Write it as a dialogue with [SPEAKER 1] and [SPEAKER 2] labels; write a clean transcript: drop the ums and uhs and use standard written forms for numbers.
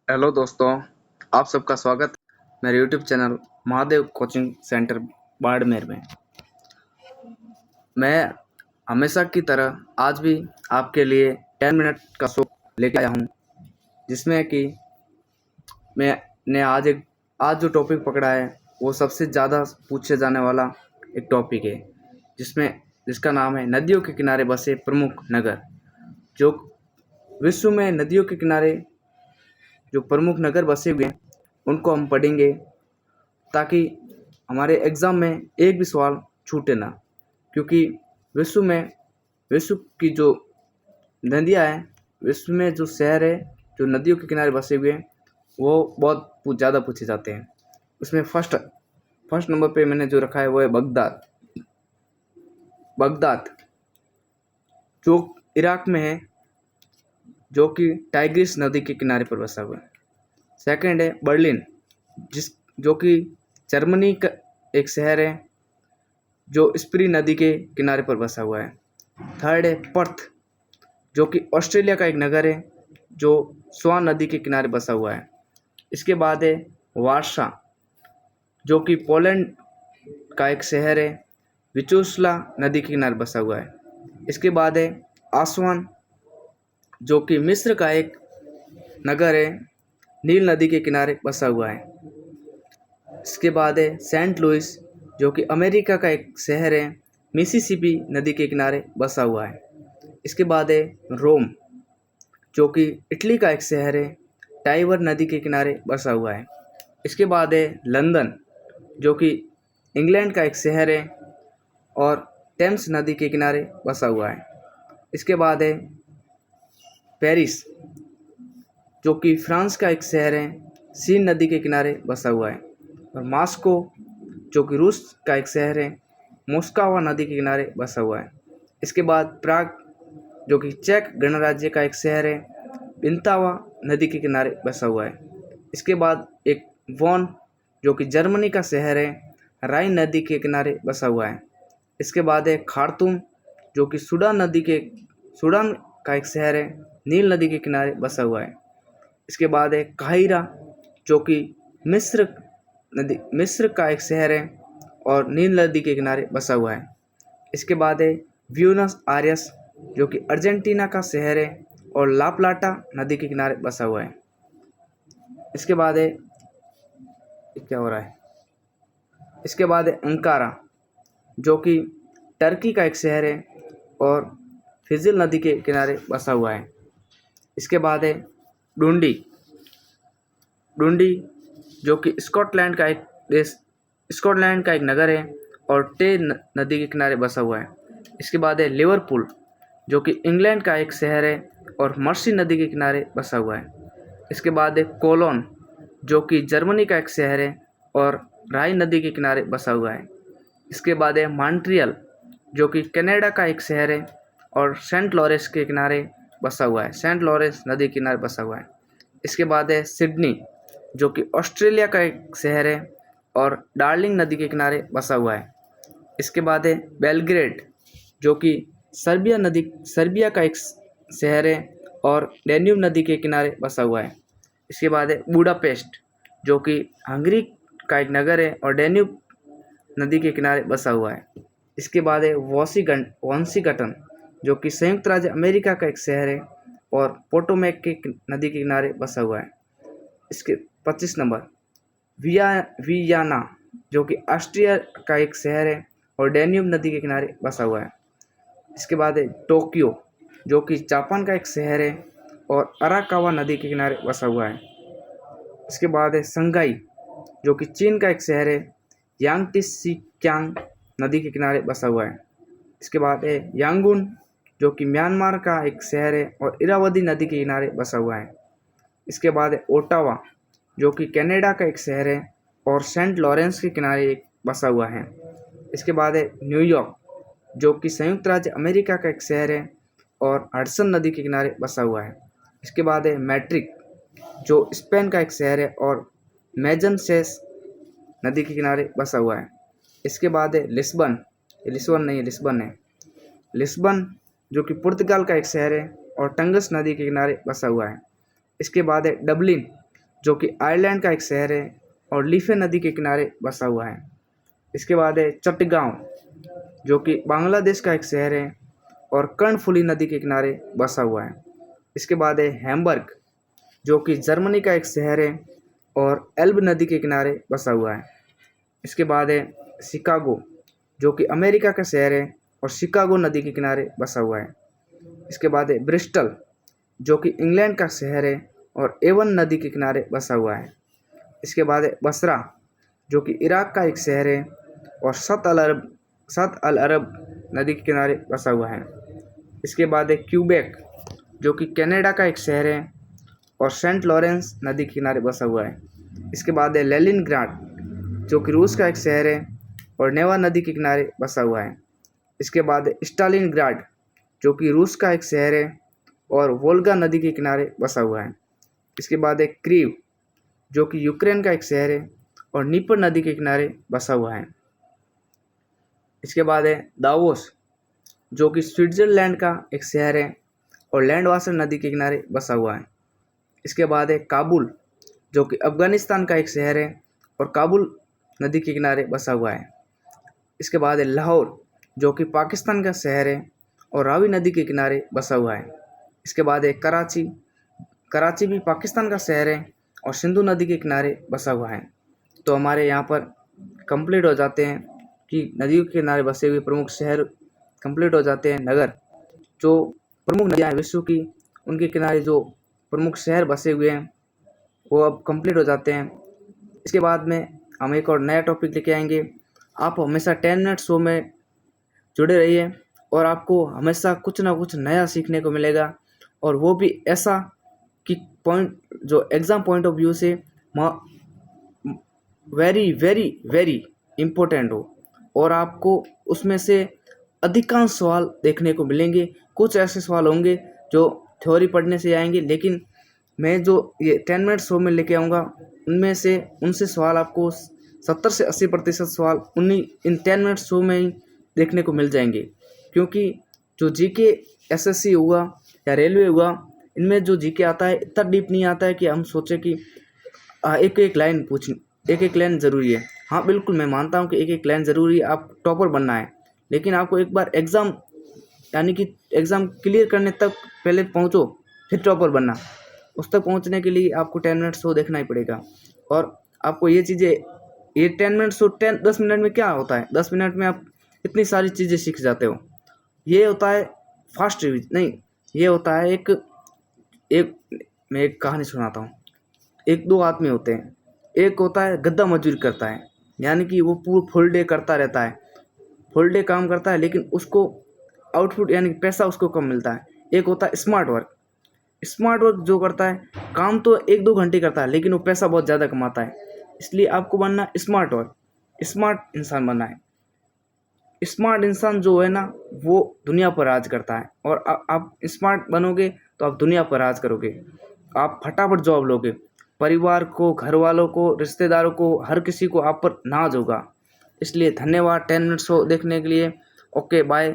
[SPEAKER 1] Hello दोस्तों, आप सबका स्वागत है मेरे YouTube channel Mahadev coaching centre Barmer में। मैं हमेशा की तरह आज भी आपके लिए 10 मिनट का शो लेके आया हूँ, जिसमें कि मैंने आज जो टॉपिक पकड़ा है वो सबसे ज़्यादा पूछे जाने वाला एक टॉपिक है, जिसका नाम है नदियों के किनारे बसे प्रमुख नगर। जो विश्व में नदियों के किनारे जो प्रमुख नगर बसे हुए हैं उनको हम पढ़ेंगे, ताकि हमारे एग्ज़ाम में एक भी सवाल छूटे ना। क्योंकि विश्व की जो नदियाँ हैं, विश्व में जो शहर है जो नदियों के किनारे बसे हुए हैं वो बहुत ज़्यादा पूछे जाते हैं। उसमें फर्स्ट नंबर पे मैंने जो रखा है वो है बगदाद, जो इराक में है, जो कि टाइग्रिस नदी के किनारे पर बसा हुआ है। सेकंड है बर्लिन, जो कि जर्मनी का एक शहर है जो स्प्री नदी के किनारे पर बसा हुआ है। थर्ड है पर्थ, जो कि ऑस्ट्रेलिया का एक नगर है जो स्वान नदी के किनारे बसा हुआ है। इसके बाद है वार्सा, जो कि पोलैंड का एक शहर है, विचुस्ला नदी के किनारे बसा हुआ है। इसके बाद है आसवान, जो कि मिस्र का एक नगर है, नील नदी के किनारे बसा हुआ है। इसके बाद है सेंट लुइस, जो कि अमेरिका का एक शहर है, मिसिसिपी नदी के किनारे बसा हुआ है। इसके बाद है रोम, जो कि इटली का एक शहर है, टाइबर नदी के किनारे बसा हुआ है। इसके बाद है लंदन, जो कि इंग्लैंड का एक शहर है और टेम्स नदी के किनारे बसा हुआ है। इसके बाद है पेरिस, जो कि फ्रांस का एक शहर है, सीन नदी के किनारे बसा हुआ है। और मॉस्को, जो कि रूस का एक शहर है, मोस्कावा नदी के किनारे बसा हुआ है। इसके बाद प्राग, जो कि चेक गणराज्य का एक शहर है, विंतावा नदी के किनारे बसा हुआ है। इसके बाद एक वॉन, जो कि जर्मनी का शहर है, राइन नदी के किनारे बसा हुआ है। इसके बाद है खार्तूम, जो कि सूडान का एक शहर है, नील नदी के किनारे बसा हुआ है। इसके बाद है काहिरा, जो कि मिस्र का एक शहर है और नील नदी के किनारे बसा हुआ है। इसके बाद है ब्यूनस आयर्स, जो कि अर्जेंटीना का शहर है और ला प्लाटा नदी के किनारे बसा हुआ है। इसके बाद है क्या हो रहा है इसके बाद है अंकारा, जो कि टर्की का एक शहर है और फिजिल नदी के किनारे बसा हुआ है। इसके बाद है डुंडी, जो कि स्कॉटलैंड का एक नगर है और टे नदी के किनारे बसा हुआ है। इसके बाद है लिवरपूल, जो कि इंग्लैंड का एक शहर है और मर्सी नदी के किनारे बसा हुआ है। इसके बाद है कोलोन, जो कि जर्मनी का एक शहर है और राइन नदी के किनारे बसा हुआ है। इसके बाद है मॉन्ट्रियल, जो कि कनाडा का एक शहर है और सेंट लॉरेंस के किनारे बसा हुआ है, सेंट लॉरेंस नदी के किनारे बसा हुआ है। इसके बाद है सिडनी, जो कि ऑस्ट्रेलिया का एक शहर है और डार्लिंग नदी के किनारे बसा हुआ है। इसके बाद है बेलग्रेड, जो कि सर्बिया का एक शहर है और डेन्यूब नदी के किनारे बसा हुआ है। इसके बाद है बुडापेस्ट, जो कि हंगरी का एक नगर है और डेन्यूब नदी के किनारे बसा हुआ है। इसके बाद है वॉशिंगटन, जो कि संयुक्त राज्य अमेरिका का एक शहर है और पोटोमेक के नदी के किनारे बसा हुआ है। इसके 25 नंबर वियना, जो कि ऑस्ट्रिया का एक शहर है और डेन्यूब नदी के किनारे बसा हुआ है। इसके बाद है टोक्यो, जो कि जापान का एक शहर है और अराकावा नदी के किनारे बसा हुआ है। इसके बाद है शंघाई, जो कि चीन का एक शहर है, यांगटीसिक्यांग नदी के किनारे बसा हुआ है। इसके बाद है यांगून, जो कि म्यांमार का एक शहर है और इरावदी नदी के किनारे बसा हुआ है। इसके बाद है ओटावा, जो कि कनाडा का एक शहर है और सेंट लॉरेंस के किनारे बसा हुआ है। इसके बाद है न्यूयॉर्क, जो कि संयुक्त राज्य अमेरिका का एक शहर है और हडसन नदी के किनारे बसा हुआ है। इसके बाद है मैड्रिड, जो स्पेन का एक शहर है और मेजनसेस नदी के किनारे बसा हुआ है। इसके बाद है लिस्बन, जो कि पुर्तगाल का एक शहर है और टंगस नदी के किनारे बसा हुआ है। इसके बाद है डबलिन, जो कि आयरलैंड का एक शहर है और लीफे नदी के किनारे बसा हुआ है। इसके बाद है चट्टगांव, जो कि बांग्लादेश का एक शहर है और कर्णफुली नदी के किनारे बसा हुआ है। इसके बाद है हैम्बर्ग, जो कि जर्मनी का एक शहर है और एल्ब नदी के किनारे बसा हुआ है। इसके बाद है शिकागो, जो कि अमेरिका का शहर है और शिकागो नदी के किनारे बसा हुआ है। इसके बाद है ब्रिस्टल, जो कि इंग्लैंड का शहर है और एवन नदी के किनारे बसा हुआ है। इसके बाद है बसरा, जो कि इराक का एक शहर है और सत अल अरब नदी के किनारे बसा हुआ है। इसके बाद है क्यूबेक, जो कि कनाडा का एक शहर है और सेंट लॉरेंस नदी के किनारे बसा हुआ है। इसके बाद है लेनिनग्राड, जो कि रूस का एक शहर है और नेवा नदी के किनारे बसा हुआ है। इसके बाद है स्टालिनग्राड, जो कि रूस का एक शहर है और वोल्गा नदी के किनारे बसा हुआ है। इसके बाद है क्रीव, जो कि यूक्रेन का एक शहर है और नीपर नदी के किनारे बसा हुआ है। इसके बाद है दावोस, जो कि स्विट्जरलैंड का एक शहर है और लैंडवासर नदी के किनारे बसा हुआ है। इसके बाद है काबुल, जो कि अफगानिस्तान का एक शहर है और काबुल नदी के किनारे बसा हुआ है। इसके बाद है लाहौर, जो कि पाकिस्तान का शहर है और रावी नदी के किनारे बसा हुआ है। इसके बाद है कराची, कराची भी पाकिस्तान का शहर है और सिंधु नदी के किनारे बसा हुआ है। तो हमारे यहाँ पर कंप्लीट हो जाते हैं कि नदियों के किनारे बसे हुए प्रमुख शहर कंप्लीट हो जाते हैं। नगर जो प्रमुख नदियाँ हैं विश्व की, उनके किनारे जो प्रमुख शहर बसे हुए हैं वो अब कंप्लीट हो जाते हैं। इसके बाद में हम एक और नया टॉपिक लेके आएंगे। आप हमेशा 10 मिनट शो में जुड़े रहिए और आपको हमेशा कुछ ना कुछ नया सीखने को मिलेगा, और वो भी ऐसा कि पॉइंट जो एग्ज़ाम पॉइंट ऑफ व्यू से वेरी वेरी वेरी इम्पोर्टेंट हो, और आपको उसमें से अधिकांश सवाल देखने को मिलेंगे। कुछ ऐसे सवाल होंगे जो थ्योरी पढ़ने से आएंगे, लेकिन मैं जो ये 10 मिनट शो में लेके आऊँगा उनसे सवाल आपको 70 से 80% सवाल इन 10 मिनट शो में ही देखने को मिल जाएंगे। क्योंकि जो जीके एसएससी हुआ या रेलवे हुआ, इनमें जो जीके आता है इतना डीप नहीं आता है कि हम सोचें कि एक एक लाइन ज़रूरी है। हाँ बिल्कुल, मैं मानता हूँ कि एक एक लाइन ज़रूरी है, आप टॉपर बनना है, लेकिन आपको एक बार एग्ज़ाम यानी कि एग्ज़ाम क्लियर करने तक पहले पहुँचो, फिर टॉपर बनना। उस तक पहुँचने के लिए आपको 10 मिनट शो देखना ही पड़ेगा। और आपको ये 10 मिनट शो 10 मिनट में क्या होता है, 10 मिनट में आप इतनी सारी चीज़ें सीख जाते हो। ये होता है फास्ट रिवीज नहीं, ये होता है मैं एक कहानी सुनाता हूँ। एक दो आदमी होते हैं, एक होता है गद्दा मजदूरी करता है, यानी कि वो पूरा फुल डे करता रहता है, फुल डे काम करता है, लेकिन उसको आउटपुट यानी कि पैसा उसको कम मिलता है। एक होता है स्मार्ट वर्क जो करता है, काम तो 1-2 घंटे करता है, लेकिन वो पैसा बहुत ज़्यादा कमाता है। इसलिए आपको बनना स्मार्ट इंसान बनना है। स्मार्ट इंसान जो है ना, वो दुनिया पर राज करता है, और आप स्मार्ट बनोगे तो आप दुनिया पर राज करोगे। आप फटाफट जॉब लोगे, परिवार को, घर वालों को, रिश्तेदारों को, हर किसी को आप पर नाज होगा। इसलिए धन्यवाद 10 मिनट शो देखने के लिए। Okay bye.